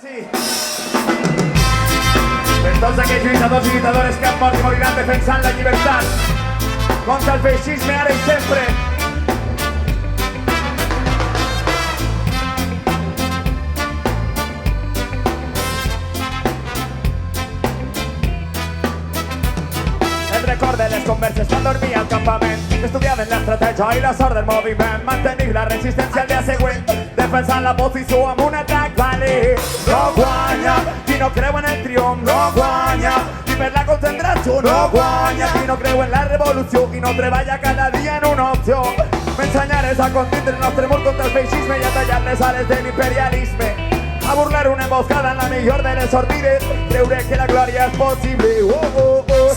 Sí. Per tots aquells lluitadors i lluitadores que han mort i moriran defensant la llibertat contra el feixisme ara i sempre. Recorde les converses quan dormia al campament. Estudiaven l'estratègia i la sort del moviment. Mantenir la resistència al dia següent, defensant la posició amb un atac valent. No guanya qui no creu en el triomf, no guanya qui per la concentració, no guanya qui no creu en la revolució i no treballa cada dia en una opció. M'ensenyaràs a contindre el nostre mur contra el feixisme i a tallar les ales de l'imperialisme, a burlar una emboscada en la millor de les orbides, creure que la glòria és possible.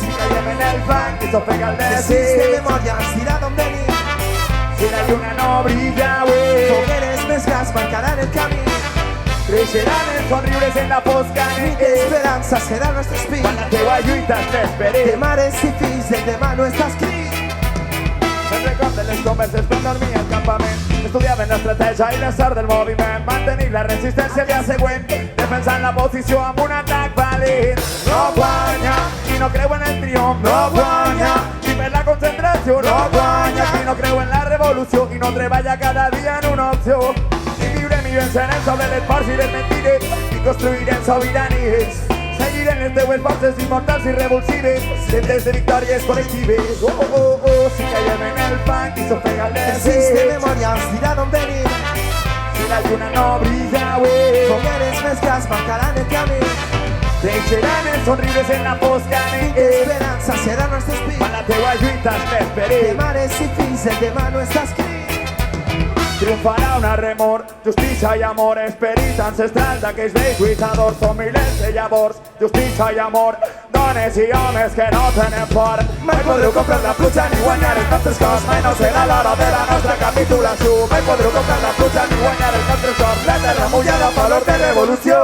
Si caiem en el fang i s'ofega el desig, de memòria ens dirà d'on venim. Si la lluna no brilla avui, fogueres més grans marcaran el camí. Creixeran els somriures en la fosca Nit d'esperança serà el nostre espí. quan la teua lluita t'esperi. De mares i fills del demà no està escrit. Me'n recorde les converses quan dormia al campament. Estudiaven l'estratègia i la sort del moviment. Mantenir la resistència el dia següent, defensant la posició amb un atac valent. No guanya qui no creu en el triomf, no guanya qui per la concentració, no guanya qui no creu en la revolució i no treballa cada dia en una opció. I viurem i vencerem sobre les forts i les mentires i construirem sobiranies. Seguirem les teues forces immortals i revulsives, sentes de victòries col·lectives. Si caiem en el fang i s'ofega el desig, de memòria ens dirà d'on venim. si la lluna no brilla avui, fogueres més grans marcaran el camí. creixeran els somriures en la fosca Nit nit d'esperança serà el nostre espí. quan la teua lluita De t'esperi. mares i fills del demà no està escrit. Triomfarà un remor, justícia i amor, esperit ancestral d'aquells vells lluitadors. Són milers de llavors, justícia i amor, dones i homes que no tenen por. Mai podreu comprar la pluja ni guanyar els nostres cors, mai no serà l'hora de la nostra capitulació. Mai podreu comprar la pluja ni guanyar els nostres cors, la terra mullada valor de revolució.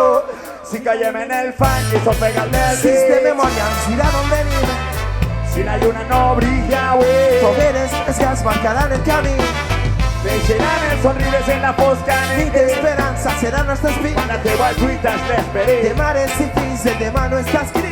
Si caiem en el fang i s'ofega el Si de desig, memòria ens dirà d'on venim. si la lluna no brilla avui, Fogueres més grans marcaran el camí. creixeran els somriures en la fosca Nit nit d'esperança serà el nostre espí. quan la teua lluita De t'esperi. mares i fills del demà no està escrit.